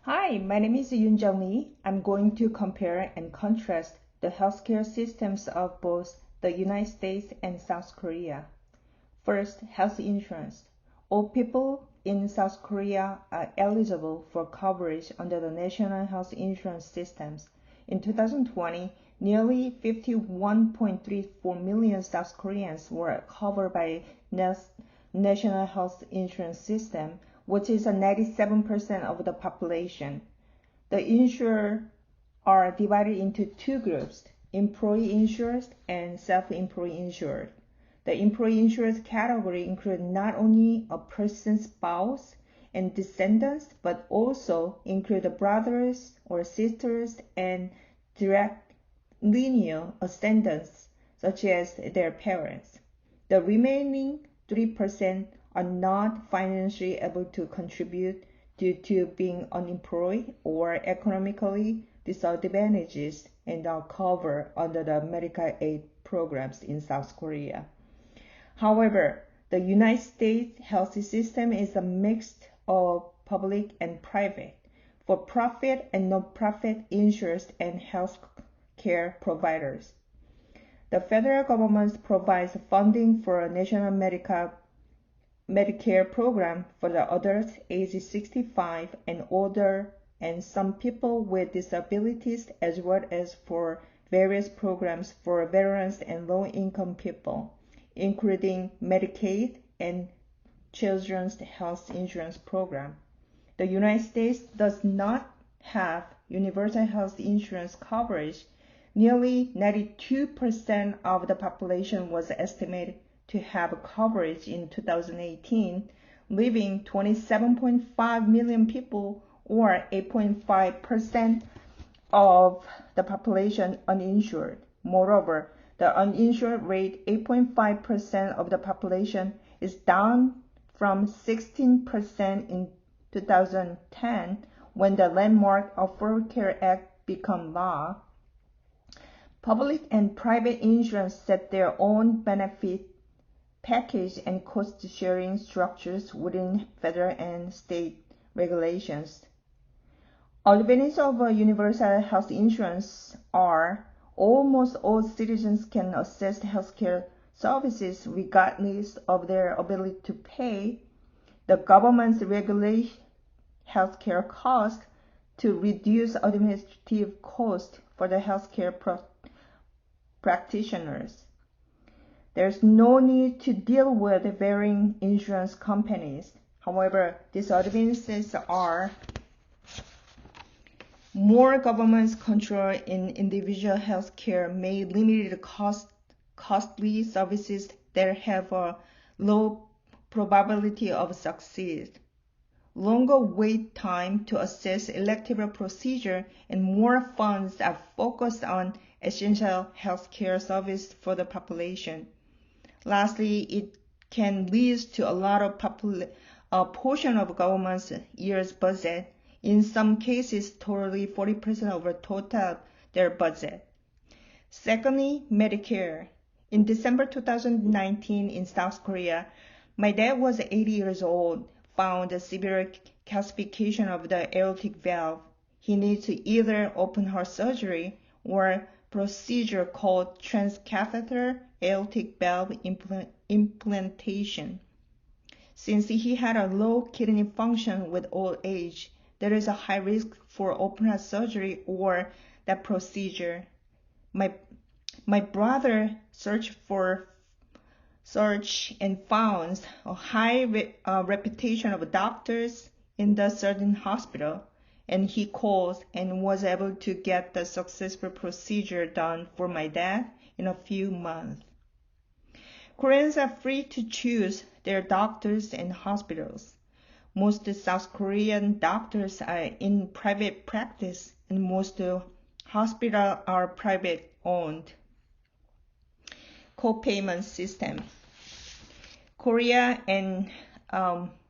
Hi, my name is Yoon Jung Lee. I'm going to compare and contrast the healthcare systems of both the United States and South Korea. First, health insurance. All people in South Korea are eligible for coverage under the national health insurance systems. In 2020, nearly 51.34 million South Koreans were covered by national health insurance system, which is 97% of the population. The insured are divided into two groups, employee insured and self-employed insured. The employee insurance category includes not only a person's spouse and descendants, but also include the brothers or sisters and direct lineal ascendants, such as their parents. The remaining 3% are not financially able to contribute due to being unemployed or economically disadvantaged and are covered under the medical aid programs in South Korea. However, the United States health system is a mix of public and private, for-profit and non-profit insurers and health care providers. The federal government provides funding for a national Medicare program for the adults aged 65 and older and some people with disabilities, as well as for various programs for veterans and low-income people, including Medicaid and Children's Health Insurance Program. The United States does not have universal health insurance coverage. Nearly 92% of the population was estimated to have coverage in 2018, leaving 27.5 million people, or 8.5% of the population, uninsured. Moreover, the uninsured rate, 8.5% of the population, is down from 16% in 2010 when the landmark Affordable Care Act became law. Public and private insurance set their own benefit package and cost-sharing structures within federal and state regulations. Advantages of universal health insurance are almost all citizens can access healthcare services regardless of their ability to pay. The government regulates healthcare costs to reduce administrative costs for the healthcare practitioners. There's no need to deal with varying insurance companies. However, disadvantages are more government control in individual health care may limit the costly services that have a low probability of success. Longer wait time to access elective procedure and more funds are focused on essential health care service for the population. Lastly, it can lead to a lot of a portion of government's year's budget, in some cases totally 40% of total their budget. Secondly, Medicare. In December 2019 in South Korea, my dad was 80 years old, found a severe calcification of the aortic valve. He needs to either open heart surgery or procedure called transcatheter aortic valve implantation. Since he had a low kidney function with old age, there is a high risk for open heart surgery or that procedure. My brother searched and found a high reputation of doctors in the certain hospital, and he called and was able to get the successful procedure done for my dad in a few months. Koreans are free to choose their doctors and hospitals. Most South Korean doctors are in private practice and most hospitals are private owned. Co-payment system. Korea and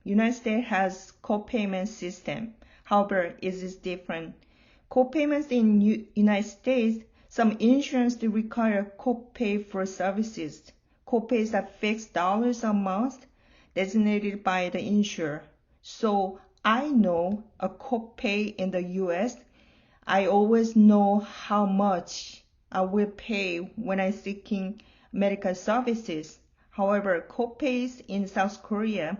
United States has co-payment system. However, it is different. Co-payments in United States, some insurance require co-pay for services. Co-pays are fixed dollars a month designated by the insurer. So I know a copay in the US, I always know how much I will pay when I'm seeking medical services. However, copays in South Korea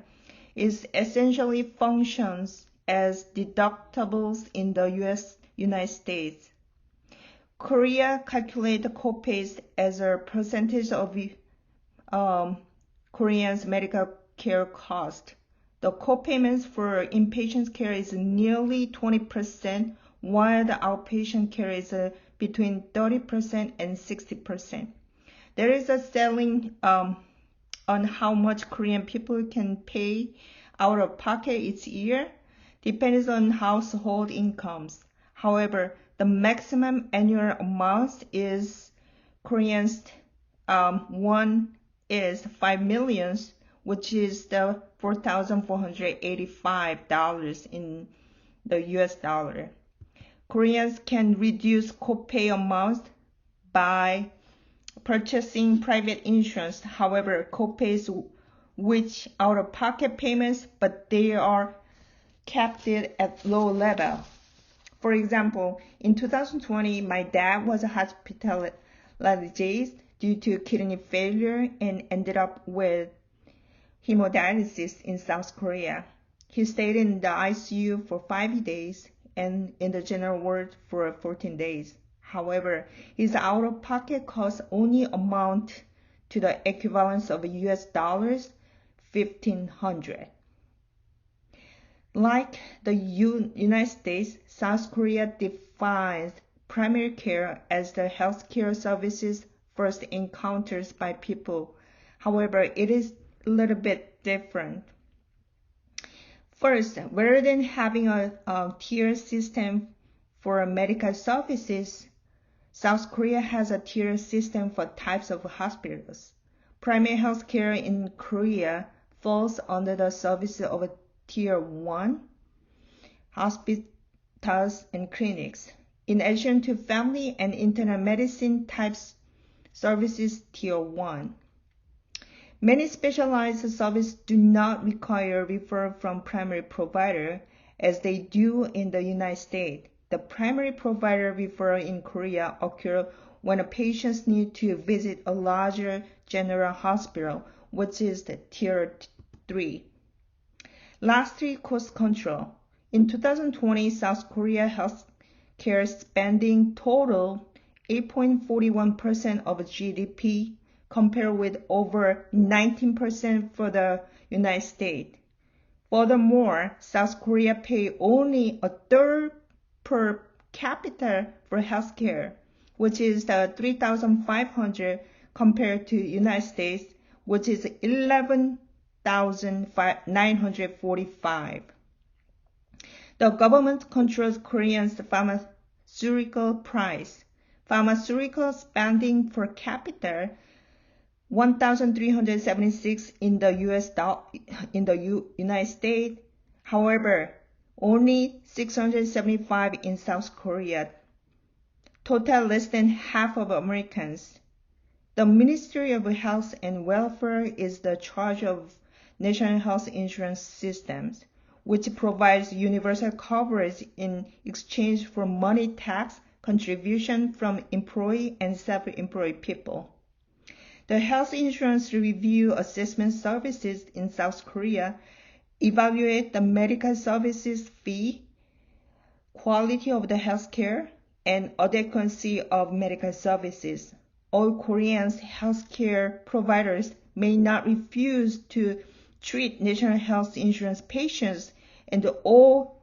is essentially functions as deductibles in the United States. Korea calculates copays as a percentage of Koreans' medical care cost. The copayments for inpatient care is nearly 20%, while the outpatient care is between 30% and 60%. There is a ceiling on how much Korean people can pay out of pocket each year, depends on household incomes. However, the maximum annual amount is Koreans one is 5 million, which is the $4,485 in the US dollar. Koreans can reduce copay amounts by purchasing private insurance. However, copays which out-of-pocket payments, but they are kept at low level. For example, in 2020, my dad was hospitalized due to kidney failure and ended up with hemodialysis in South Korea. He stayed in the ICU for 5 days and in the general ward for 14 days. However, his out-of-pocket costs only amount to the equivalent of US dollars 1,500. Like the United States, South Korea defines primary care as the healthcare services first encountered by people. However, it is a little bit different. First, rather than having a tier system for medical services, South Korea has a tier system for types of hospitals. Primary healthcare in Korea falls under the services of Tier 1, hospitals and clinics. In addition to family and internal medicine types services, Tier 1. Many specialized services do not require referral from primary provider as they do in the United States. The primary provider referral in Korea occurs when a patient needs to visit a larger general hospital, which is the Tier 3. Lastly, cost control. In 2020, South Korea healthcare spending totaled 8.41% of GDP, compared with over 19% for the United States. Furthermore, South Korea pays only a third per capita for healthcare, which is the $3,500 compared to United States, which is $11,945. The government controls Koreans' pharmaceutical price. Pharmaceutical spending per capita $1,376 in the United States. However, only $675 in South Korea. Total less than half of Americans. The Ministry of Health and Welfare is the charge of national health insurance systems, which provides universal coverage in exchange for money tax contribution from employee and self-employed people. The Health Insurance Review Assessment Services in South Korea evaluate the medical services fee, quality of the healthcare, and adequacy of medical services. All Korean healthcare providers may not refuse to treat national health insurance patients, and all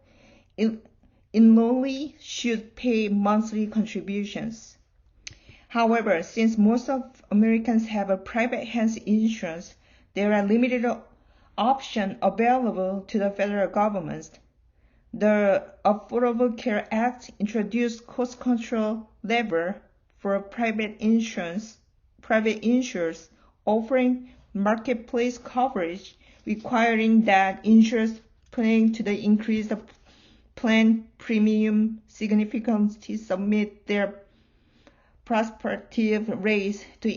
enrollees should pay monthly contributions. However, since most of Americans have a private health insurance, there are limited options available to the federal government. The Affordable Care Act introduced cost control lever for private insurers offering marketplace coverage, requiring that insurers planning to increase the plan premium significantly submit their prospective rates to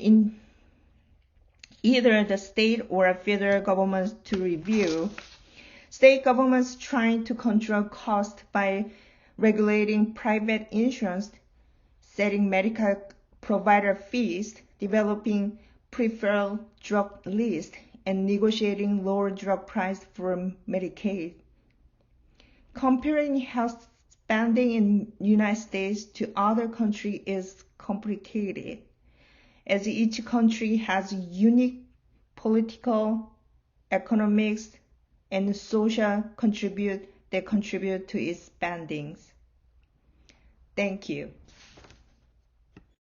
either the state or federal government to review. State governments trying to control costs by regulating private insurance, setting medical provider fees, developing preferred drug lists, and negotiating lower drug price for Medicaid. Comparing health spending in the United States to other countries is complicated, as each country has unique political, economics, and social contribute to its spendings. Thank you.